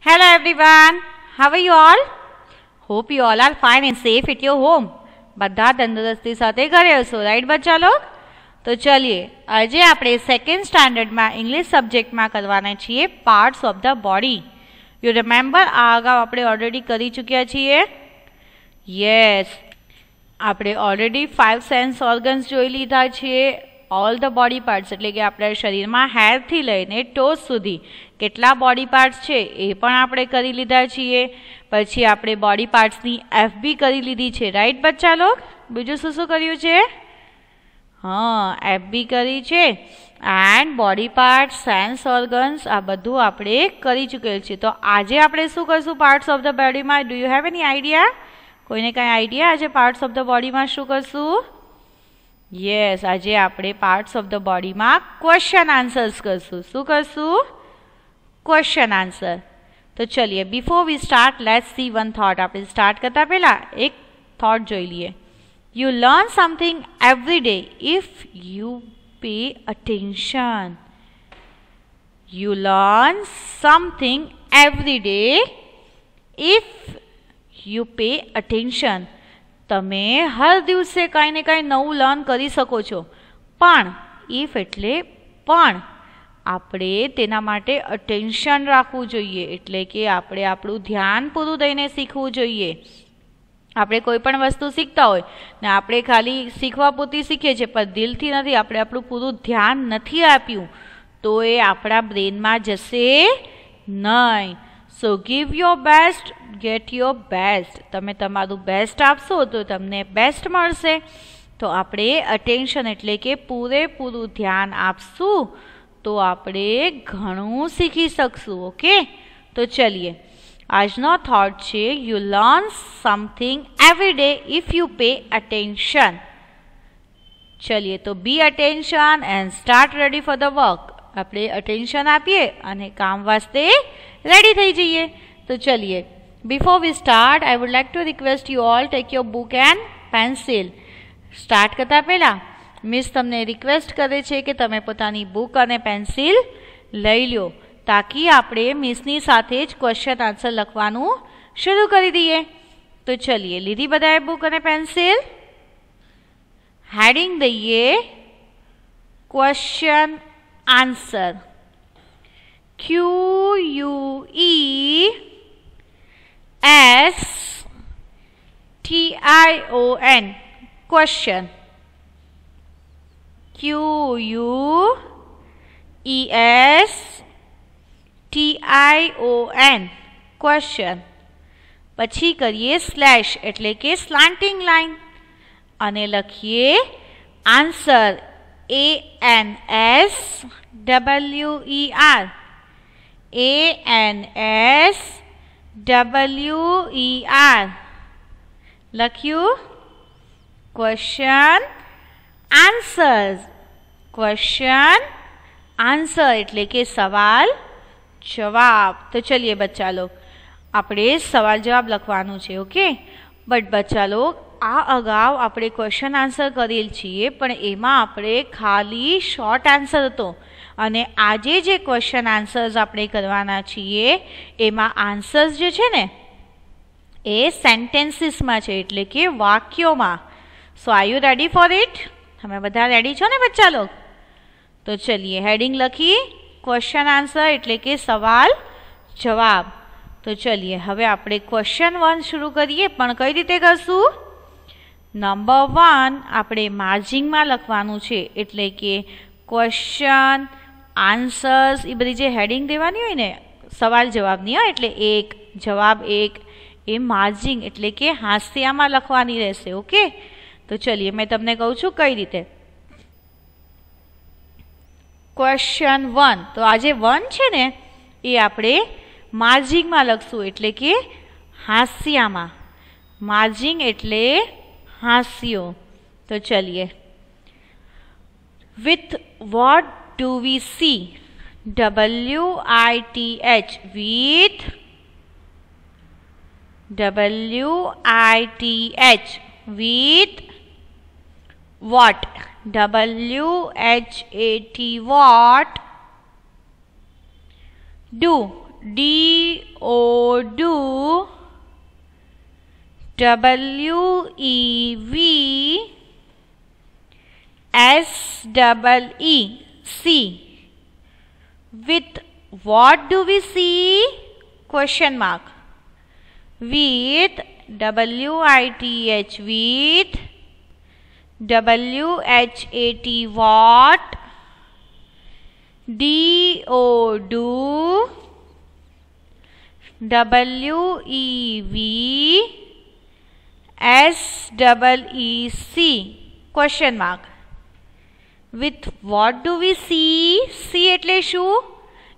Hello everyone, how are you all? Hope you all are fine and safe at your home. બધા તંદુરસ્તી સાથે ઘરે હશો, right બચ્ચા લોગ? તો ચલીએ આજે આપણે સેકન્ડ સ્ટાન્ડર્ડમાં ઇંગ્લિશ સબ્જેક્ટમાં કરવાના છીએ parts of the body. You remember આ અગાઉ આપણે ઓલરેડી કરી ચૂક્યા છીએ. યસ, આપણે ઓલરેડી 5 સેન્સ ઓર્ગન્સ જોઈ લીધા છીએ. ઓલ ધ બોડી પાર્ટ્સ એટલે કે આપણા શરીરમાં હેરથી લઈને ટોસ સુધી કેટલા બોડી પાર્ટ્સ છે એ પણ આપણે કરી લીધા છીએ. પછી આપણે બોડી પાર્ટ્સની એફબી કરી લીધી છે, રાઈટ બચ્ચા લોગ? બીજું શું શું કર્યું છે? હા, એફબી કરી છે and body parts, sense organs આ બધું આપણે કરી ચૂકેલ છે. તો આજે આપણે શું કરશું પાર્ટ્સ ઓફ ધ બોડીમાં? Do you have any idea? કોઈને કાંઈ આઈડિયા આજે પાર્ટ્સ ઓફ ધ બોડીમાં શું કરશું? યસ, આજે આપણે પાર્ટ્સ ઓફ ધ બોડીમાં ક્વેશ્ચન આન્સર્સ કરશું. શું કરશું? Question answer. તો ચલીએ, before we start let's see one thought. આપણે સ્ટાર્ટ કરતા પહેલા એક થોટ જોઈ લઈએ. You learn something every day if you pay attention. You learn something every day if you pay attention. તમે હર દિવસે કાંઈ ને કાંઈ નવું લર્ન કરી શકો છો, પણ ઇફ એટલે પણ આપણે તેના માટે અટેન્શન રાખવું જોઈએ. એટલે કે આપણે આપણું ધ્યાન પૂરું દઈને શીખવું જોઈએ. આપણે કોઈ પણ વસ્તુ શીખતા હોય ને આપણે ખાલી શીખવા પૂરતી શીખીએ છીએ પણ દિલથી નથી, આપણે આપણું પૂરું ધ્યાન નથી આપ્યું તો એ આપણા બ્રેનમાં જશે નહીં. So give your best, get your best. તમે તમારું બેસ્ટ આપશો તો તમને બેસ્ટ મળશે. તો આપણે અટેન્શન એટલે કે પૂરેપૂરું ધ્યાન આપશું તો આપણે ઘણું શીખી શકશું. ઓકે, તો ચલીએ, આજનો થોટ છે you learn something every day if you pay attention. ચલીએ, તો be attention and start ready for the work. આપણે અટેન્શન આપીએ અને કામ વાસ્તે રેડી થઈ જઈએ. તો ચલીએ, before we start I would like to request you all take your book and pencil. Start કરતા પહેલાં મિસ તમને રિક્વેસ્ટ કરે છે કે તમે પોતાની બુક અને પેન્સિલ લઈ લો તાકી આપણે મિસની સાથે જ ક્વેશ્ચન આન્સર લખવાનું શરૂ કરી દઈએ. તો ચલીએ, લીધી બધાએ બુક અને પેન્સિલ? હેડિંગ દઈએ question answer. QUESTION question. QUESTION question. પછી કરીએ સ્લેશ એટલે કે સ્લાન્ટિંગ લાઈન અને લખીએ આન્સર ANSWER. ANSWER લખ્યું. Question answers. ક્વેશ્ચન આન્સર એટલે કે સવાલ જવાબ. તો ચલીએ બચ્ચા લોગ, આપણે સવાલ જવાબ લખવાનું છે. ઓકે, બટ બચ્ચા લોગ આ અગાઉ આપણે ક્વેશ્ચન આન્સર કરેલ છીએ પણ એમાં આપણે ખાલી શોર્ટ આન્સર હતો અને આજે જે ક્વેશ્ચન આન્સર્સ આપણે કરવાના છીએ એમાં આન્સર્સ જે છે ને એ સેન્ટેન્સીસમાં છે એટલે કે વાક્યોમાં. So are you ready for it? તમે બધા રેડી છો ને બચ્ચા લોગ? તો ચલીએ, હેડિંગ લખી ક્વેશ્ચન આન્સર એટલે કે સવાલ જવાબ. તો ચલીએ, હવે આપણે ક્વેશ્ચન 1 શરૂ કરીએ પણ કઈ રીતે કરશું? નંબર 1 આપણે માર્જિંગમાં લખવાનું છે એટલે કે ક્વેશ્ચન આન્સર્સ એ બધી જે હેડિંગ દેવાની હોય ને સવાલ જવાબની હોય એટલે 1 જવાબ 1 એ માર્જિંગ એટલે કે હાંસિયામાં લખવાની રહેશે. ઓકે, તો ચલીએ, મેં તમને કહું છું કઈ રીતે. ક્વેશ્ચન 1, તો આ જે 1 છે ને એ આપણે માર્જિંગમાં લખશું એટલે કે હાંસિયામાં. માર્જિંગ એટલે હાસ્યો. તો ચલીએ, with what do we see? WITH with WITH with what? WHAT what? Do. DO WEV SEEC. With what do we see? Question mark. With WITH with WHAT what? DO WEV SEEC. Question mark. With what do we see? See એટલે શું?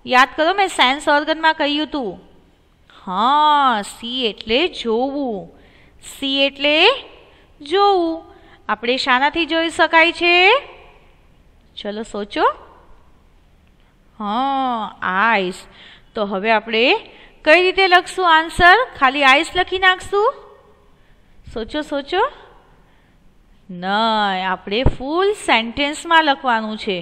યાદ કરો મેં sense ઓર્ગનમાં કહ્યું હતું. હા, C એટલે જોવું. સી એટલે જોવું. આપણે શાનાથી જોઈ શકાય છે? ચલો સોચો. હા, આઈસ. તો હવે આપણે કઈ રીતે લખશું આન્સર? ખાલી આઈસ લખી નાખશું? સોચો સોચો. નહીં, આપણે ફૂલ સેન્ટેન્સમાં લખવાનું છે.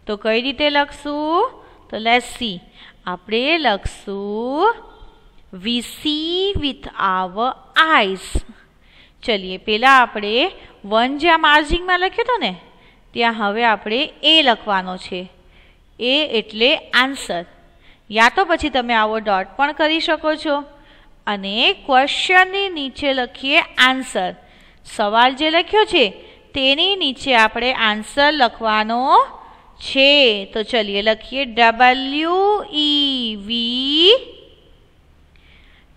તો કઈ રીતે લખશું? તો લેટ્સ સી. આપણે લખશું વી સી વિથ આવર આઈસ. ચલીએ, પહેલાં આપણે વન જ્યાં માર્જિંગમાં લખ્યું હતું ને ત્યાં હવે આપણે એ લખવાનો છે. એ એટલે આન્સર. યા તો પછી તમે આવો ડોટ પણ કરી શકો છો અને ક્વેશ્ચનની નીચે લખીએ આન્સર. સવાલ જે લખ્યો છે તેની નીચે આપણે આન્સર લખવાનો છે. તો ચલીએ લખીએ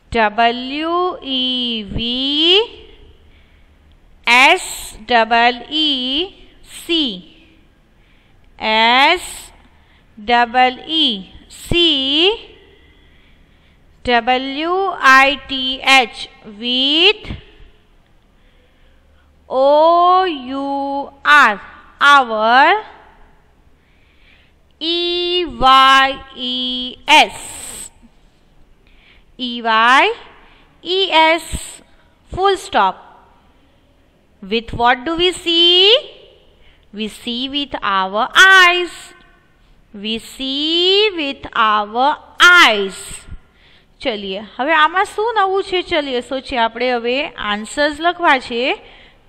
WEV SEEC WITH OUR our EYES full stop. With what do we see? We see with our eyes. We see with our eyes. ચલીએ હવે આમાં શું નવું છે? ચલીએ સોચીએ. આપણે હવે આન્સર્સ લખવા છે.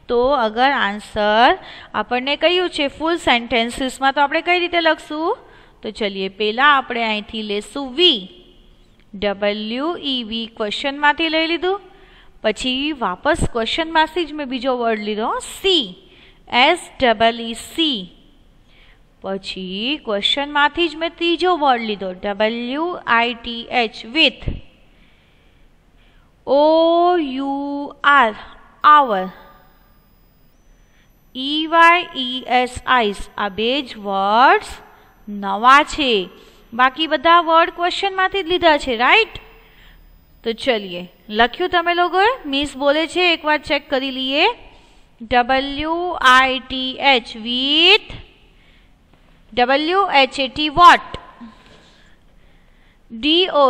તો અગર આન્સર આપણને કહ્યું છે ફૂલ સેન્ટેન્સીસમાં તો આપણે કઈ રીતે લખશું? તો ચલીએ, પહેલાં આપણે અહીંથી લેશું વી. WEV ક્વેશ્ચનમાંથી લઈ લીધું. પછી વાપસ ક્વેશ્ચનમાંથી જ મેં બીજો વર્ડ લીધો સી. SEEC. પછી ક્વેશ્ચનમાંથી જ મેં ત્રીજો વર્ડ લીધો WITH with OUR our EYES eyes. આ બે જ વર્ડ્સ નવા છે. બાકી બધા વર્ડ ક્વેશ્ચનમાંથી જ લીધા છે, રાઈટ? તો ચલીએ લખ્યું તમે લોકોએ? મિસ બોલે છે, એકવાર ચેક કરી લઈએ. WITH with WHAT what? DO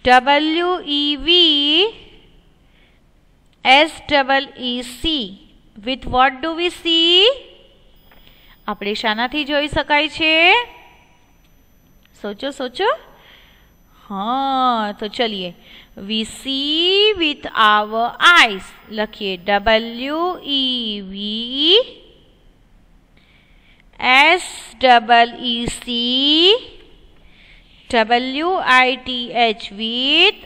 WEV SEEC. With what do we see? આપણે શાનાથી જોઈ શકાય છે? સોચો સોચો. હા, તો ચલીએ. We see with our eyes. લખીએ WEV SEEC WITH with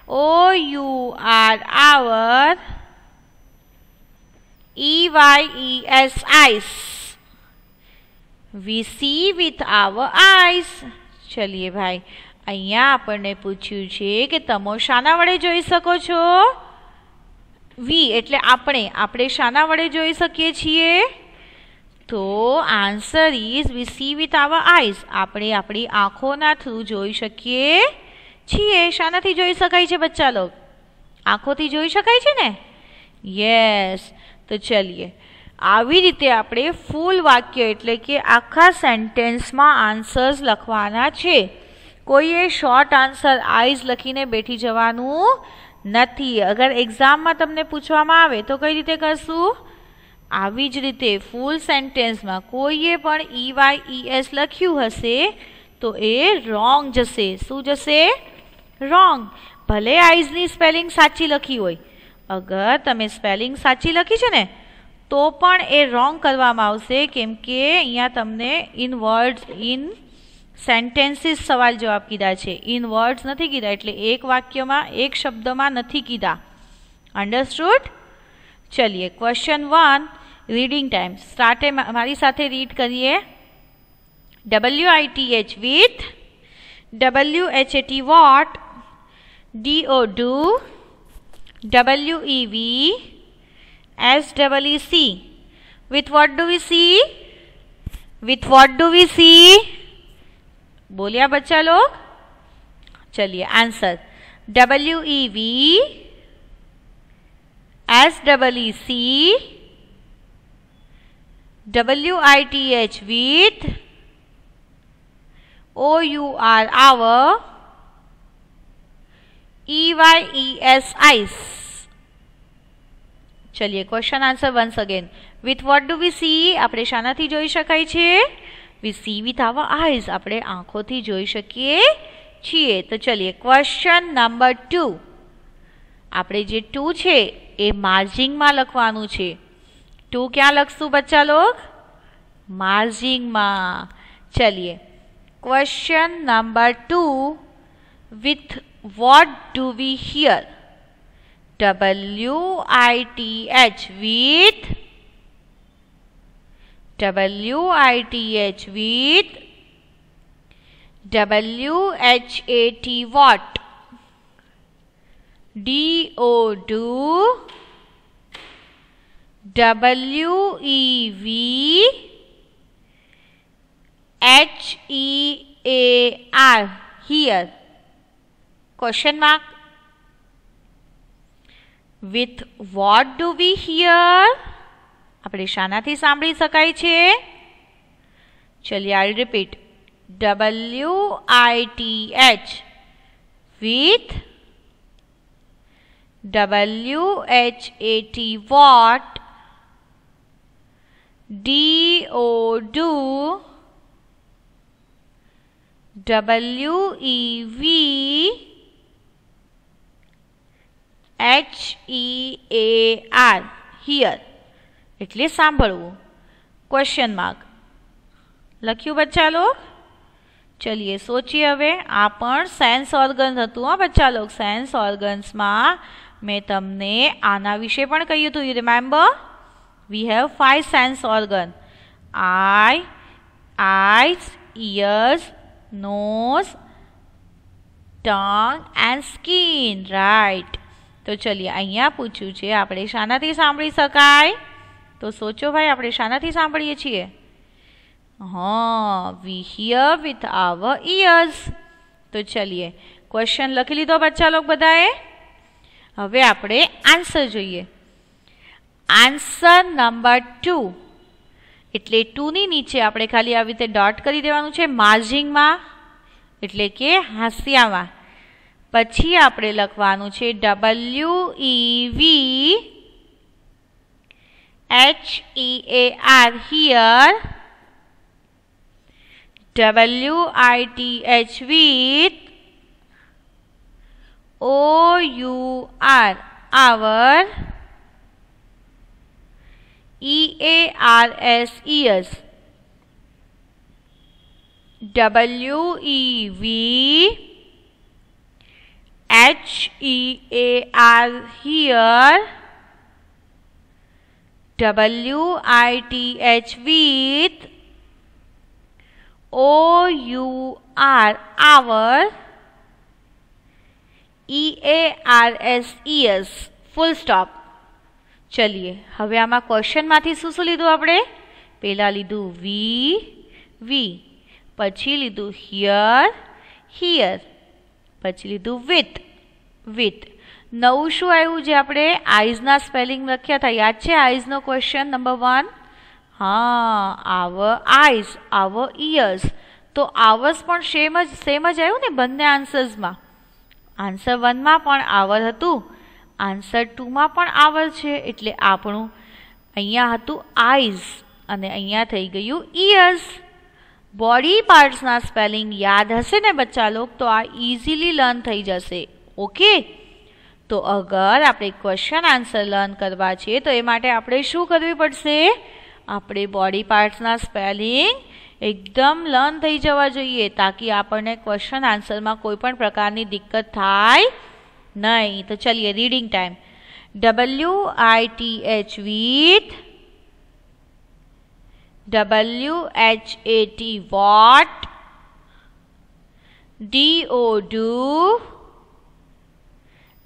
OUR our EYES eyes. We see with our eyes. ચલીએ ભાઈ, અહીંયા આપણને પૂછ્યું છે કે તમે શાના વડે જોઈ શકો છો? વી એટલે આપણે શાના વડે જોઈ શકીએ છીએ? તો answer is we see with our eyes. આપણે આપણી આંખોના થ્રુ જોઈ શકીએ છીએ. શાનાથી જોઈ શકાય છે બચ્ચા લોગ? આંખોથી જોઈ શકાય છે ને? યસ. તો ચલીએ, આવી રીતે આપણે ફૂલ વાક્ય એટલે કે આખા સેન્ટેન્સમાં આન્સર્સ લખવાના છે. કોઈએ શોર્ટ આન્સર આઈઝ લખીને બેઠી જવાનું નથી. અગર એક્ઝામમાં તમને પૂછવામાં આવે તો કઈ રીતે કરશું? આવી જ રીતે ફૂલ સેન્ટેન્સમાં કોઈએ પણ EYES લખ્યું હશે તો એ રોંગ જશે. શું જશે? રોંગ. ભલે આઈઝની સ્પેલિંગ સાચી લખી હોય, અગર તમે સ્પેલિંગ સાચી લખી છે ને તો પણ એ રોંગ કરવામાં આવશે, કેમ કે અહીંયા તમને ઇન વર્ડ્સ ઇન સેન્ટેન્સીસ સવાલ જવાબ કીધા છે, ઇન વર્ડ્સ નથી કીધા, એટલે એક વાક્યમાં એક શબ્દમાં નથી કીધા. અંડરસ્ટુડ? ચલીએ ક્વેશ્ચન 1 રીડિંગ ટાઈમ સ્ટાર્ટ. મારી સાથે રીડ કરીએ. WITH with, WHAT what, DO do, WEV SEEC. With what do we see? With what do we see? बोलिया बच्चा लोग. चलिए answer WEV SEEC WITH with OUR our EYES eyes. चलिए question answer once again. With what do we see? આપણે શાનાથી જોઈ શકાય છે? We see with our eyes. આપણે આંખોથી જોઈ શકીએ છીએ. તો ચલિए ક્વેશ્ચન નંબર 2. આપણે જે 2 છે એ માર્જિંગમાં લખવાનું છે. 2 ક્યાં લખશું બચ્ચા લોગ? માર્જિંગમાં. ચલિए question number 2. With what do we hear? WITH with, WITH with WHAT what, DO do, WEV HEAR here. Question mark. With what do we hear? આપણે શાનાથી સાંભળી શકાય છે? ચલિए I'll repeat. WITH with WHAT what, DO do, WEV HEAR here. એટલે સાંભળવું. Question mark લખ્યું બચ્ચા log? ચલિए સોચીએ હવે. આ પણ સેન્સ ઓર્ગન્સ હતું હા બચ્ચા લોગ. સેન્સ ઓર્ગન્સમાં મેં તમને આના વિશે પણ કહ્યું હતું. You remember? We have 5 sense organ. Eyes, ears, nose, tongue and skin. Right. તો ચલિए અહીંયા પૂછ્યું છે આપણે શાનાથી સાંભળી શકાય? તો સોચો ભાઈ, આપણે શાનાથી સાંભળીએ છીએ? We hear with our ears. तो चलिए क्वेश्चन लखी लीधो बच्चा लोग बधाए. हवे आपणे आंसर जोईए. आंसर नंबर 2 એટલે 2 ની નીચે આપણે ખાલી આવી રીતે ડોટ કરી દેવાનું છે માર્જિંગમાં, એટલે કે હાંસિયામાં. પછી આપણે લખવાનું છે WEV HEAR here, WITH with OUR our, EARS ears, WEV HEAR here, WITH with OUR our, EARS ears. Full stop. ચલીએ હવે આમાં ક્વેશ્ચનમાંથી શું શું લીધું આપણે? પહેલાં લીધું વી, પછી લીધું હિયર, પછી લીધું વિથ. નવું શું આવ્યું જે આપણે આઈઝના સ્પેલિંગ લખ્યા હતા? યાદ છે આઈઝનો ક્વેશ્ચન નંબર 1? હા, આવર આઈઝ, આવર ઇયર્સ. તો આવર્સ પણ સેમ જ આવ્યું ને બંને આન્સર્સમાં. આન્સર 1માં પણ આવર હતું, આન્સર 2માં પણ આવર છે. એટલે આપણું અહીંયા હતું આઈઝ અને અહીંયા થઈ ગયું ઇયર્સ. બોડી પાર્ટ્સના સ્પેલિંગ યાદ હશે ને બચ્ચા લોગ તો આ ઇઝીલી લર્ન થઈ જશે. ઓકે, તો અગર આપણે ક્વેશ્ચન આન્સર લર્ન કરવા છે તો એ માટે આપણે શું કરવી પડશે? આપણે બોડી પાર્ટ્સના સ્પેલિંગ એકદમ લર્ન થઈ જવા જોઈએ તાકી આપણને ક્વેશ્ચન આન્સરમાં કોઈ પણ પ્રકારની દિક્કત થાય નહીં. તો ચલિए reading time. WITH with, WHAT what, DO do,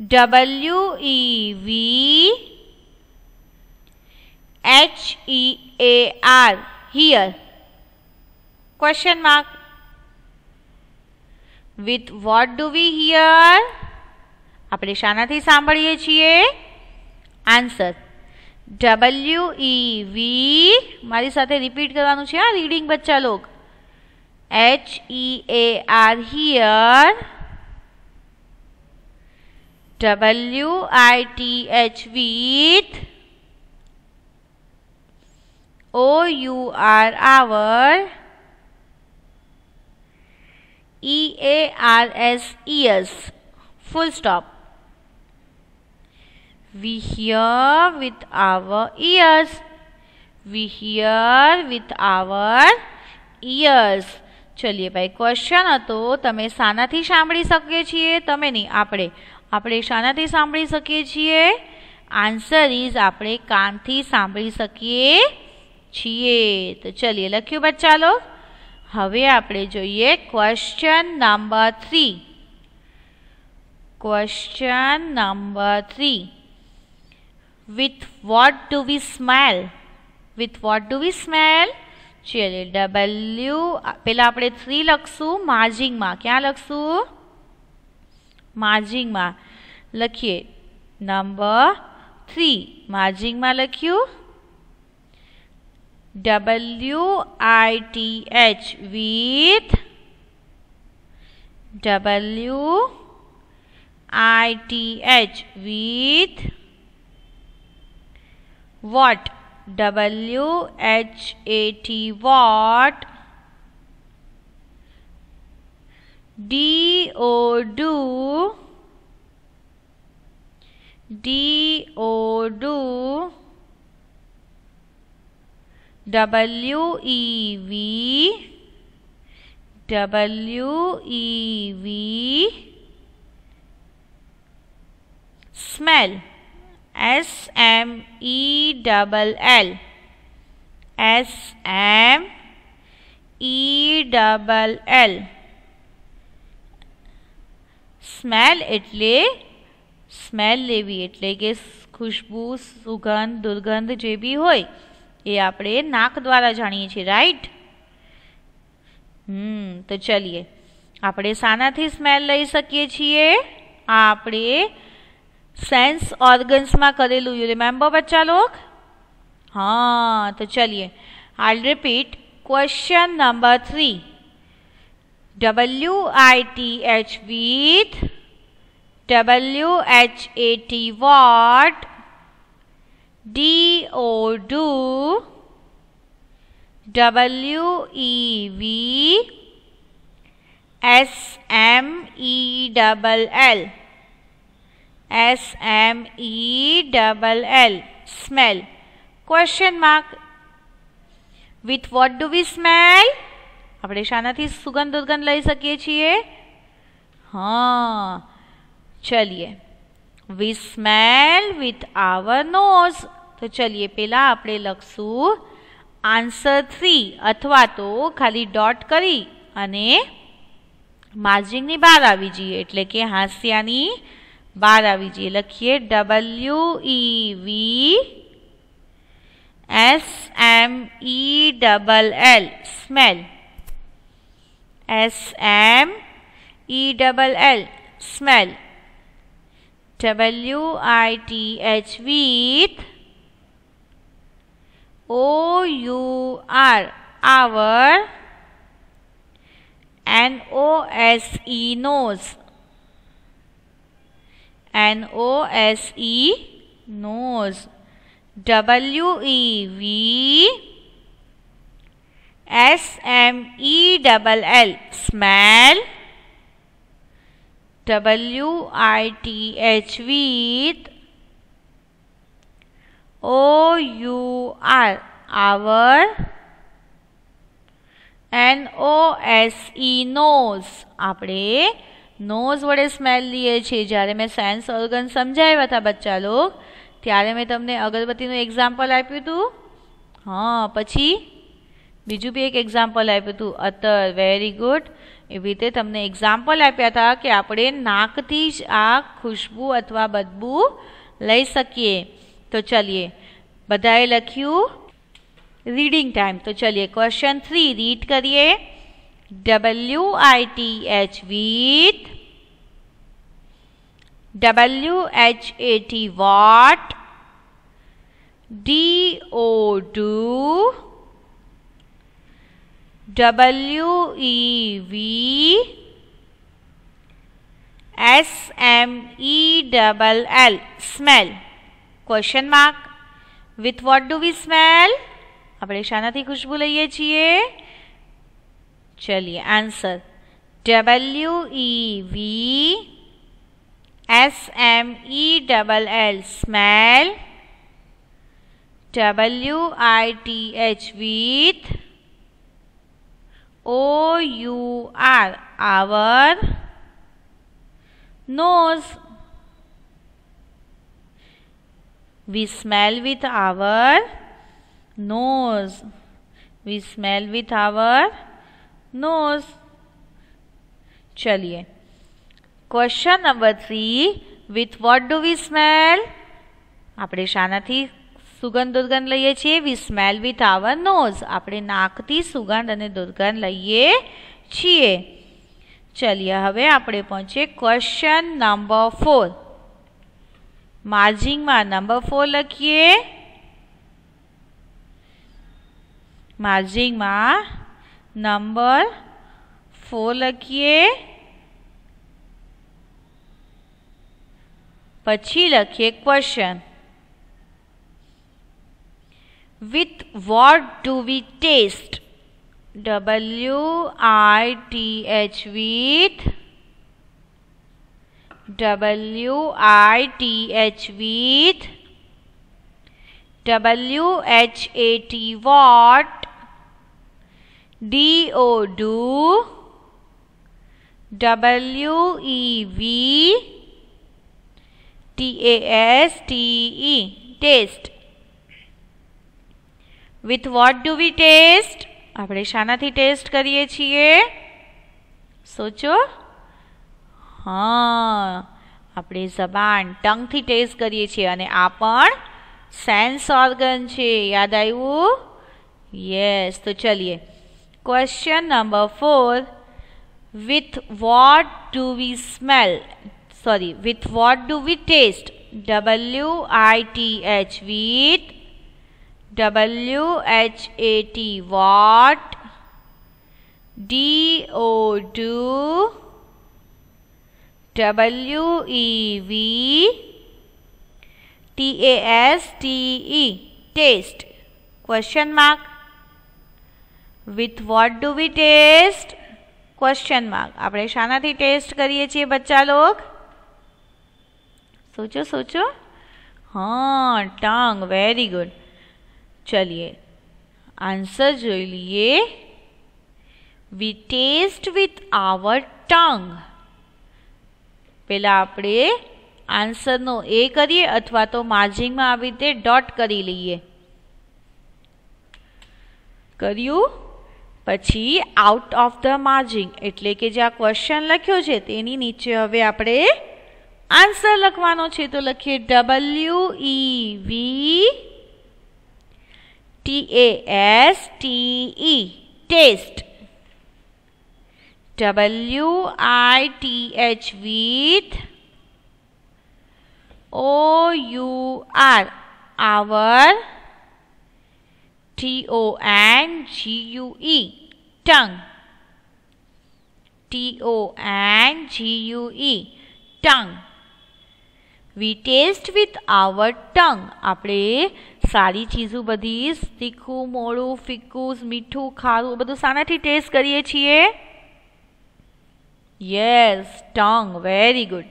WEV, HEAR here. Question mark. With what do we hear? આપણે શાનાથી સાંભળીએ છીએ? Answer WEV. મારી સાથે રિપીટ કરવાનું છે આ રીડિંગ બચ્ચા log. HEAR here. WITH with, OUR our, EARS ears. Full stop. We hear with our ears. We hear with our ears. ચલીએ ભાઈ, ક્વેશ્ચન હતો તમે શાનાથી સાંભળી શકીએ છીએ? તમે નહીં, આપણે શાનાથી સાંભળી શકીએ છીએ? આન્સર ઇઝ આપણે કાનથી સાંભળી શકીએ છીએ. તો ચલીએ લખ્યું બચ્ચા લોગ. હવે આપણે જોઈએ question number 3. Question number 3. With what do we smell? With what do we smell? ચલે W પેલા આપણે 3 લખશું માર્જિંગમાં. ક્યાં લખશું? માર્જિંગમાં લખીએ. નંબર 3 માર્જિંગમાં લખ્યું. WITH with, WITH with what? WHAT what, DO do, WEV smell. SMELL. SMELL. Smell એટલે સ્મેલ લેવી એટલે કે ખુશ્બુ, સુગંધ, દુર્ગંધ જે બી હોય એ આપણે નાક દ્વારા જાણીએ છીએ, રાઈટ? તો ચલીએ આપણે શાનાથી સ્મેલ લઈ શકીએ છીએ? આ આપણે સેન્સ ઓર્ગન્સમાં કરેલું. યુ રિમેમ્બર બચ્ચા લોગ? हाँ, तो चलिए I repeat. Question number 3. WITH with, WHAT what, DO do, WEV SMELL. SMELL smell. Question mark. With what do we smell? આપણે શાનાથી સુગંધ દુર્ગંધ લઈ શકીએ છીએ? હા, ચલીએ. We smell with our nose. તો ચલીએ પહેલા આપણે લખશું આન્સર 3 અથવા તો ખાલી ડોટ કરી અને માર્જિંગની બહાર આવી જઈએ એટલે કે હાંસિયાની બહાર આવી જઈએ. લખીએ WEV SMELL smell. SMELL smell. WITH with, OUR our, NOSE nose. NOSE nose. WEV SMELL, smell. WITH, with. OUR, our. NOSE, nose, આપણે નોઝ વડે સ્મેલ લઈએ છીએ. જ્યારે મેં સેન્સ ઓર્ગન સમજાવ્યા હતા બચ્ચા લોગ, ત્યારે મેં તમને અગરબત્તીનું એક્ઝામ્પલ આપ્યું હતું. હા, પછી બીજું બી એક એક્ઝામ્પલ આપ્યું હતું, અત્તર. Very good. એવી રીતે તમને એક્ઝામ્પલ આપ્યા હતા કે આપણે નાકથી જ આ ખુશ્બુ અથવા બદબુ લઈ શકીએ. તો ચલીએ, બધાએ લખ્યું? Reading time. તો ચલીએ ક્વેશ્ચન 3 રીડ કરીએ. WITH, with. WHAT, what. DO, do. WEV, SMELL, smell. Question mark. With what do we smell? આપણે શાનાથી ખુશ્બુ લઈએ છીએ? ચલિए answer. WEV, SMELL, smell. WITH, with. OUR, our. Nose. We smell with our nose. We smell with our nose. चलिए question number 3. with what do we smell? આપણે શાનાથી સુગંધ દુર્ગંધ લઈએ છીએ? we smell with our nose. આપણે નાકથી સુગંધ અને દુર્ગંધ લઈએ છીએ. ચલિए હવે આપણે પહોંચીએ ક્વેશ્ચન નંબર 4. માર્જિંગમાં નંબર 4 લખીએ. માર્જિંગમાં નંબર 4 લખીએ. પછી લખીએ question. with what do we taste? WITH, with. WITH, with. WHAT, what. DO, do. WEV, TASTE, taste. with what do we taste? આપણે શાનાથી ટેસ્ટ કરીએ છીએ? સોચો. હા, આપણે જબાન ટંગથી ટેસ્ટ કરીએ છીએ અને આ પણ સેન્સ ઓર્ગન છે. યાદ આવ્યું? યસ. તો ચલીએ question number 4. with what do we smell? with what do we taste? WITH, with. WHAT, what. DO, do. WEV, TASTE, taste. Question mark. with what do we taste? Question mark. આપણે શાનાથી test કરીએ છીએ બચ્ચા log? सोचो सोचो. हाँ, tongue. Very good. चलिए answer जो लिए. We taste with our tongue. પેલા આપણે આન્સરનો એ કરીએ અથવા તો માર્જિંગમાં આવી રીતે ડોટ કરી લઈએ. કર્યું? પછી આઉટ ઓફ ધ માર્જિંગ એટલે કે જે આ ક્વેશ્ચન લખ્યો છે તેની નીચે હવે આપણે આન્સર લખવાનો છે. તો લખીએ WEV TASTE, taste. WITH, with. OUR, our. TONGUE, tongue. TONGUE, tongue. We taste with our tongue. આપણે સારી ચીજો બધી તીખું, મોળું, ફીકું, મીઠું, ખારું બધું શાનાથી ટેસ્ટ કરીએ છીએ? Yes, tongue. Very good.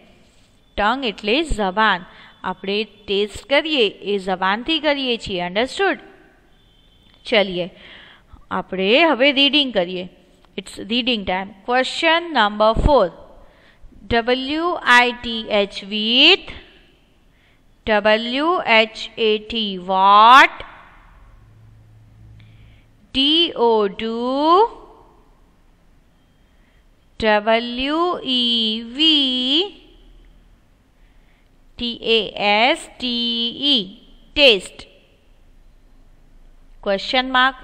Tongue એટલે જબાન. આપણે ટેસ્ટ કરીએ એ જબાનથી કરીએ છીએ. અંડરસ્ટુડ? ચલીએ આપણે હવે રીડિંગ કરીએ. It's reading time. Question number 4. WITH with, WHAT what, DO do, WEV TASTE taste. Question mark.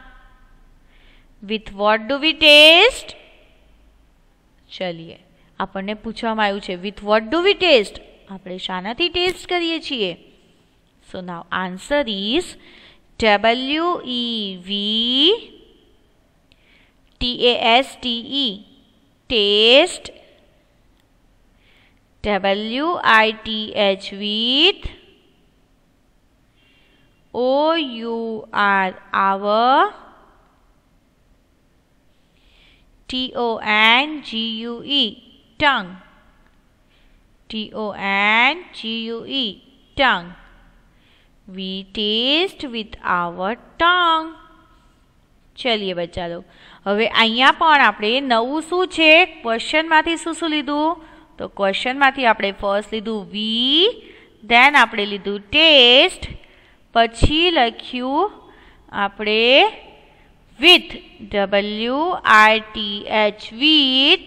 With what do we taste? ચલીએ આપણને પૂછવામાં આવ્યું છે with what do we taste? આપણે શાનાથી ટેસ્ટ કરીએ છીએ? So now answer is WEV TASTE taste. WITH with OUR our, TONGUE tongue, TONGUE tongue. We taste with our tongue. ચલીએ બચ્ચા log, હવે અહીંયા પણ આપણે નવું શું છે? ક્વેશ્ચનમાંથી શું લીધું? તો ક્વેશ્ચનમાંથી આપણે ફર્સ્ટ લીધું વી, દેન આપણે લીધું ટેસ્ટ, પછી લખ્યું આપણે with, WITH with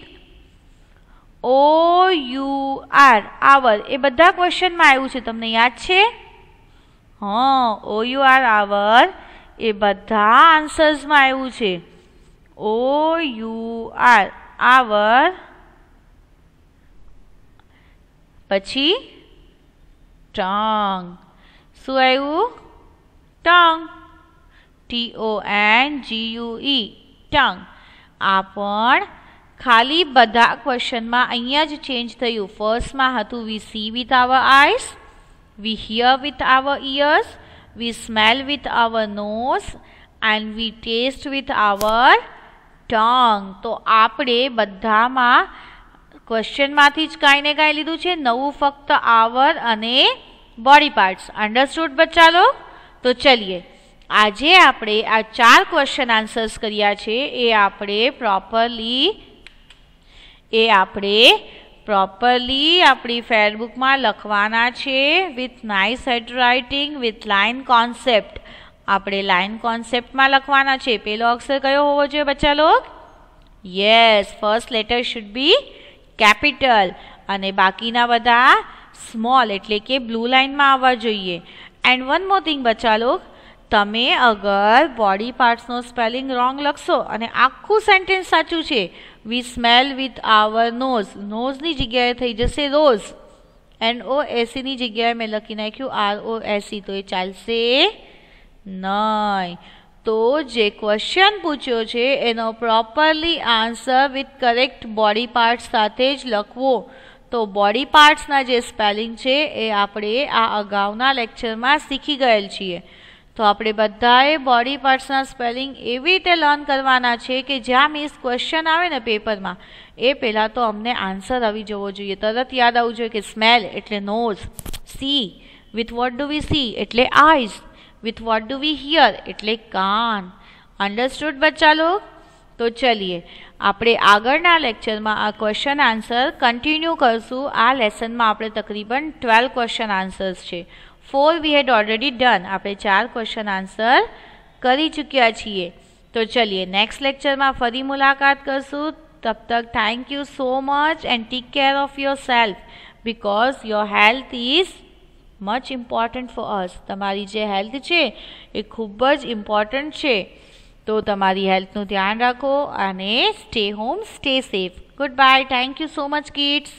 OUR our. એ બધા ક્વેશ્ચનમાં આવ્યું છે, તમને યાદ છે? હા, OUR our એ બધા આન્સર્સમાં આવ્યું છે. OUR our પછી ટંગ. શું આવ્યું? ટંગ. TONGUE tongue. આ પણ ખાલી બધા ક્વેશ્ચનમાં અહીંયા જ ચેન્જ થયું. ફર્સ્ટમાં હતું we see with our eyes, we hear with our ears, we smell with our nose and we taste with our tongue. તો આપણે બધામાં ક્વેશ્ચનમાંથી જ કાંઈ ને કાંઈ લીધું છે. નવું ફક્ત આવર અને બોડી પાર્ટ્સ. અંડરસ્ટુડ બચ્ચા લોગ? તો ચલીએ આજે આપણે આ 4 ક્વેશ્ચન આન્સર્સ કર્યા છે એ આપણે પ્રોપરલી આપણી ફેરબુકમાં લખવાના છે with nice handwriting, with line concept. આપણે લાઇન કોન્સેપ્ટમાં લખવાના છે. પેલો અક્ષર કયો હોવો જોઈએ બચ્ચા લોગ? Yes, first letter should be capital અને બાકીના બધા સ્મોલ, એટલે કે બ્લુ લાઇનમાં આવવા જોઈએ. એન્ડ વન મોર થિંગ બચ્ચા લોગ, તમે અગર બોડી પાર્ટ્સનો સ્પેલિંગ રોંગ લખશો અને આખું સેન્ટેન્સ સાચું છે, વી સ્મેલ વિથ આવર નોઝ, નોઝની જગ્યાએ થઈ જશે રોઝ, NOSEની જગ્યાએ મેં લખી નાખ્યું ROSE, તો એ ચાલશે નહીં. તો જે ક્વેશ્ચન પૂછ્યો છે એનો properly answer with correct body parts સાથે જ લખવો. તો બોડી પાર્ટ્સના જે સ્પેલિંગ છે એ આપણે આ અગાઉના લેક્ચરમાં શીખી ગયેલ છીએ. તો આપણે બધાએ બોડી પાર્ટ્સના સ્પેલિંગ એવી રીતે લર્ન કરવાના છે કે જ્યાં મિસ ક્વેશ્ચન આવે ને પેપરમાં એ પહેલાં તો અમને આન્સર આવી જવો જોઈએ. તરત યાદ આવવું જોઈએ કે સ્મેલ એટલે nose, see with what do we see એટલે eyes, with what do we hear એટલે કાન. અંડરસ્ટુડ બચ્ચા લોગ? તો ચલીએ આપણે આગળના લેક્ચરમાં આ ક્વેશ્ચન આન્સર કન્ટિન્યુ કરશું. આ લેસનમાં આપણે તકરીબન 12 ક્વેશ્ચન આન્સર્સ છે. 4 we had already done. આપણે 4 ક્વેશ્ચન આન્સર કરી ચૂક્યા છીએ. તો ચલીએ નેક્સ્ટ લેક્ચરમાં ફરી મુલાકાત કરશું. તબ તક thank you so much and take care of your self because your health is much important for us. તમારી જે હેલ્થ છે એ ખૂબ જ ઇમ્પોર્ટન્ટ છે. તો તમારી હેલ્થનું ધ્યાન રાખો અને stay home, stay safe. Good bye. Thank you so much kids.